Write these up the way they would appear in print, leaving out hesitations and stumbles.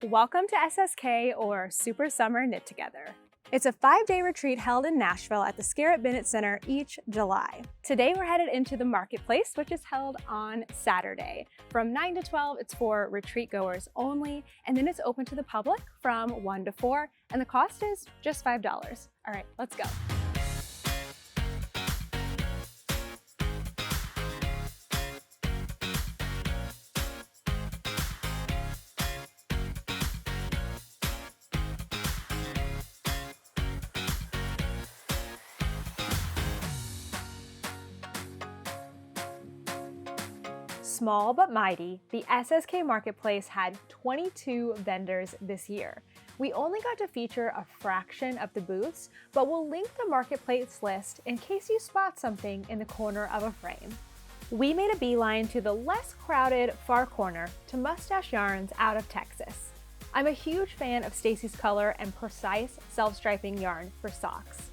Welcome to SSK, or Super Summer Knit Together. It's a 5-day retreat held in Nashville at the Scarrett Bennett Center each July. Today we're headed into the marketplace, which is held on Saturday. From 9 to 12, it's for retreat goers only, and then it's open to the public from 1 to 4, and the cost is just $5. All right, let's go. Small but mighty, the SSK Marketplace had 22 vendors this year. We only got to feature a fraction of the booths, but we'll link the Marketplace list in case you spot something in the corner of a frame. We made a beeline to the less crowded far corner to Mustache Yarns out of Texas. I'm a huge fan of Stacy's color and precise self-striping yarn for socks.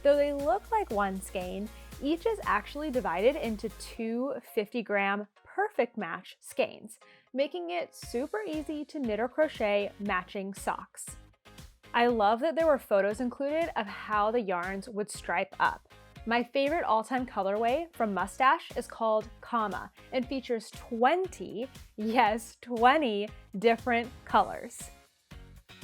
Though they look like one skein, each is actually divided into two 50-gram perfect match skeins, making it super easy to knit or crochet matching socks. I love that there were photos included of how the yarns would stripe up. My favorite all-time colorway from Mustache is called Comma and features 20 different colors.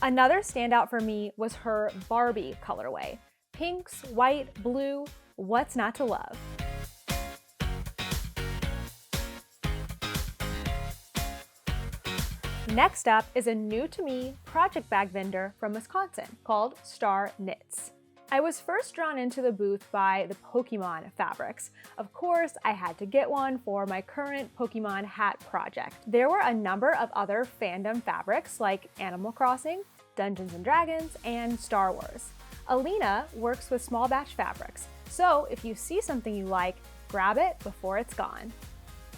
Another standout for me was her Barbie colorway. Pinks, white, blue, what's not to love? Next up is a new-to-me project bag vendor from Wisconsin called Star Knits. I was first drawn into the booth by the Pokemon fabrics. Of course, I had to get one for my current Pokemon hat project. There were a number of other fandom fabrics like Animal Crossing, Dungeons & Dragons, and Star Wars. Alina works with small batch fabrics, so if you see something you like, grab it before it's gone.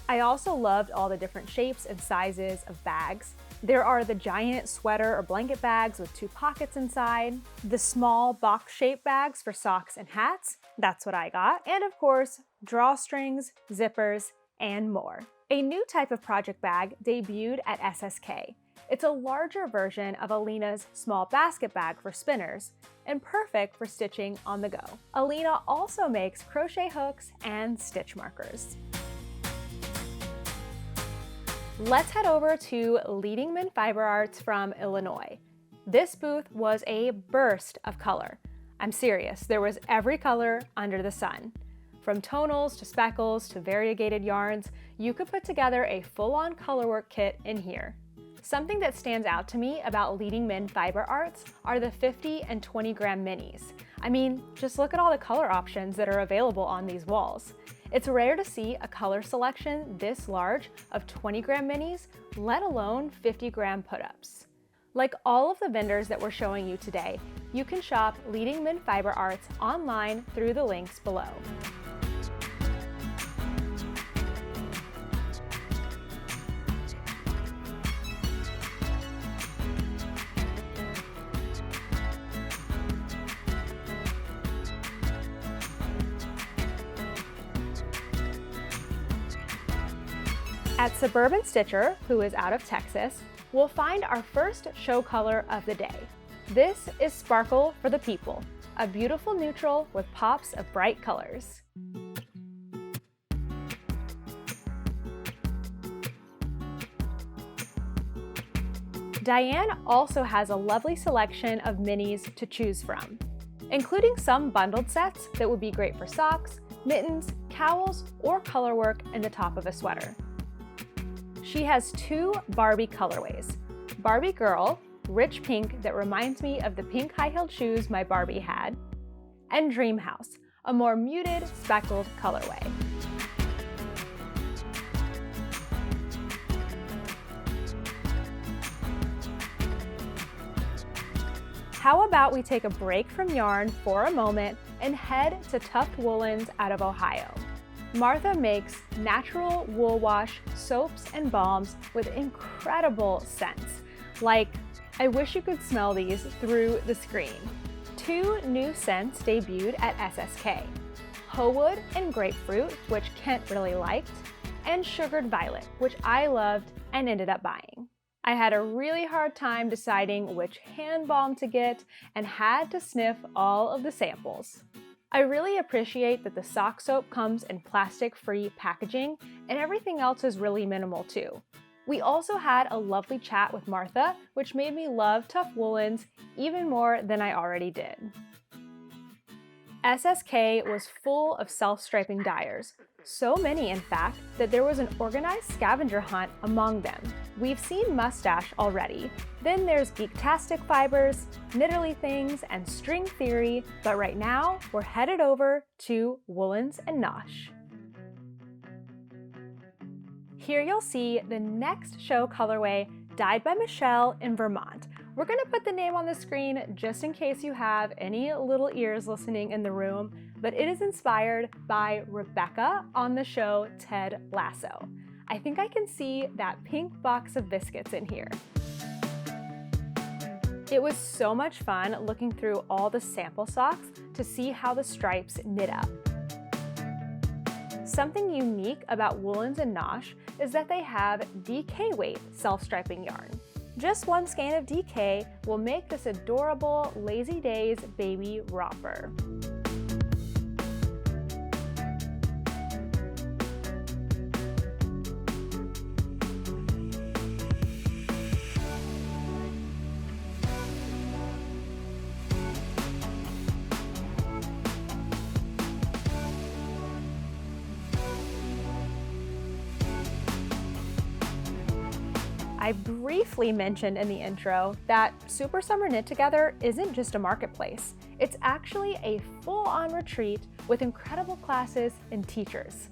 I also loved all the different shapes and sizes of bags. There are the giant sweater or blanket bags with 2 pockets inside, the small box-shaped bags for socks and hats, that's what I got, and of course, drawstrings, zippers, and more. A new type of project bag debuted at SSK. It's a larger version of Alina's small basket bag for spinners, and perfect for stitching on the go. Alina also makes crochet hooks and stitch markers. Let's head over to Leading Men Fiber Arts from Illinois. This booth was a burst of color. I'm serious, there was every color under the sun. From tonals to speckles to variegated yarns, you could put together a full-on colorwork kit in here. Something that stands out to me about Leading Men Fiber Arts are the 50 and 20 gram minis. I mean, just look at all the color options that are available on these walls. It's rare to see a color selection this large of 20 gram minis, let alone 50 gram put-ups. Like all of the vendors that we're showing you today, you can shop Leading Men Fiber Arts online through the links below. At Suburban Stitcher, who is out of Texas, we'll find our first show color of the day. This is Sparkle for the People, a beautiful neutral with pops of bright colors. Diane also has a lovely selection of minis to choose from, including some bundled sets that would be great for socks, mittens, cowls, or colorwork in the top of a sweater. She has 2 Barbie colorways. Barbie Girl, rich pink that reminds me of the pink high-heeled shoes my Barbie had, and Dream House, a more muted, speckled colorway. How about we take a break from yarn for a moment and head to Tuft Woolens out of Ohio. Martha makes natural wool wash soaps and balms with incredible scents. Like, I wish you could smell these through the screen. 2 new scents debuted at SSK. Hoewood and Grapefruit, which Kent really liked, and Sugared Violet, which I loved and ended up buying. I had a really hard time deciding which hand balm to get and had to sniff all of the samples. I really appreciate that the sock soap comes in plastic-free packaging and everything else is really minimal too. We also had a lovely chat with Martha, which made me love Tough Woolens even more than I already did. SSK was full of self-striping dyers, so many in fact that there was an organized scavenger hunt among them. We've seen Mustache already, then there's Geektastic Fibers, Knitterly Things, and String Theory, but right now we're headed over to Woolens and Nosh. Here you'll see the next show colorway dyed by Michelle in Vermont. We're gonna put the name on the screen just in case you have any little ears listening in the room, but it is inspired by Rebecca on the show Ted Lasso. I think I can see that pink box of biscuits in here. It was so much fun looking through all the sample socks to see how the stripes knit up. Something unique about Woolens and Nosh is that they have DK weight self-striping yarn. Just one skein of DK will make this adorable Lazy Days baby romper. I briefly mentioned in the intro that Super Summer Knit Together isn't just a marketplace. It's actually a full-on retreat with incredible classes and teachers.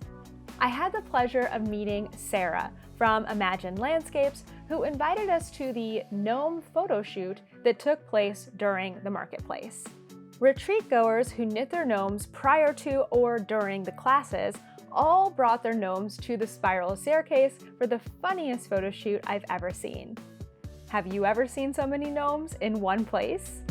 I had the pleasure of meeting Sarah from Imagine Landscapes, who invited us to the gnome photo shoot that took place during the marketplace. Retreat goers who knit their gnomes prior to or during the classes all brought their gnomes to the spiral staircase for the funniest photo shoot I've ever seen. Have you ever seen so many gnomes in one place?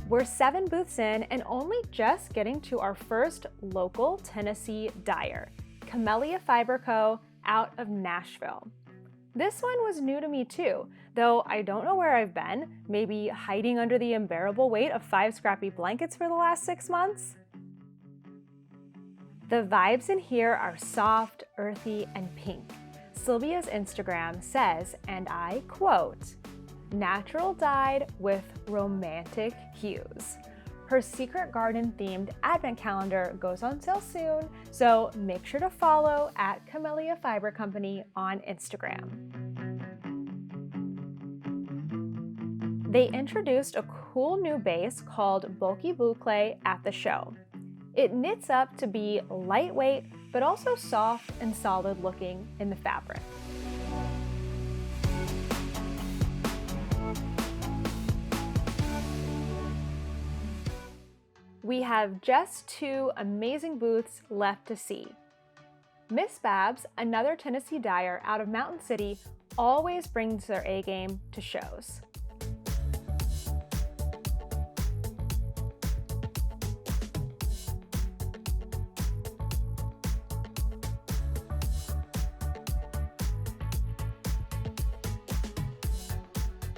We're 7 booths in and only just getting to our first local Tennessee dyer, Camellia Fiber Co. out of Nashville. This one was new to me too, though I don't know where I've been, maybe hiding under the unbearable weight of 5 scrappy blankets for the last 6 months? The vibes in here are soft, earthy, and pink. Sylvia's Instagram says, and I quote, "Natural dyed with romantic hues." Her Secret Garden themed advent calendar goes on sale soon, so make sure to follow at Camellia Fiber Company on Instagram. They introduced a cool new base called Bulky Boucle at the show. It knits up to be lightweight, but also soft and solid looking in the fabric. We have just 2 amazing booths left to see. Miss Babs, another Tennessee dyer out of Mountain City, always brings their A-game to shows.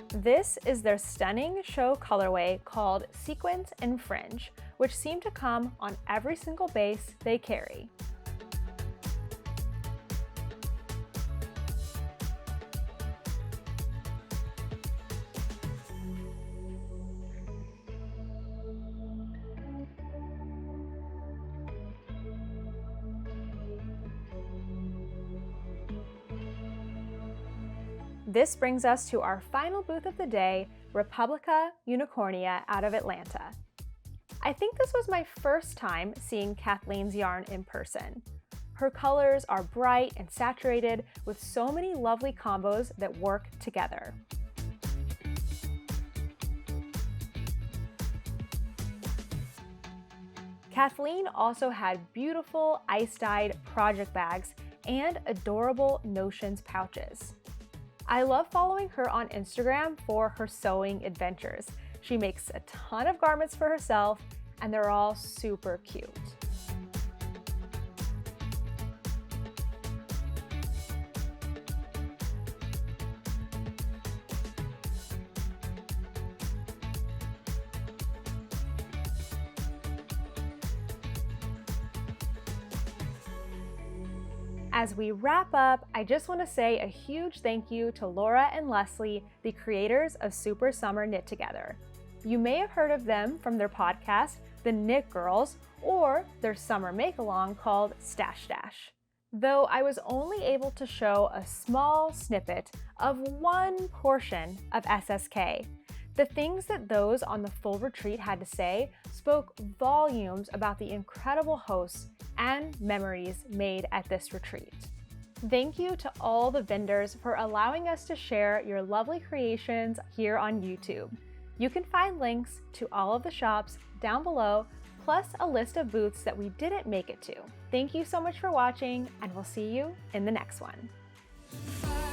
This is their stunning show colorway called Sequence and Fringe, which seem to come on every single base they carry. This brings us to our final booth of the day, Republica Unicornia out of Atlanta. I think this was my first time seeing Kathleen's yarn in person. Her colors are bright and saturated with so many lovely combos that work together. Kathleen also had beautiful ice-dyed project bags and adorable Notions pouches. I love following her on Instagram for her sewing adventures. She makes a ton of garments for herself, and they're all super cute. As we wrap up, I just want to say a huge thank you to Laura and Leslie, the creators of Super Summer Knit Together. You may have heard of them from their podcast, The Knit Girls, or their summer make-along called Stash Stash. Though I was only able to show a small snippet of one portion of SSK, the things that those on the full retreat had to say spoke volumes about the incredible hosts and memories made at this retreat. Thank you to all the vendors for allowing us to share your lovely creations here on YouTube. You can find links to all of the shops down below, plus a list of booths that we didn't make it to. Thank you so much for watching, and we'll see you in the next one.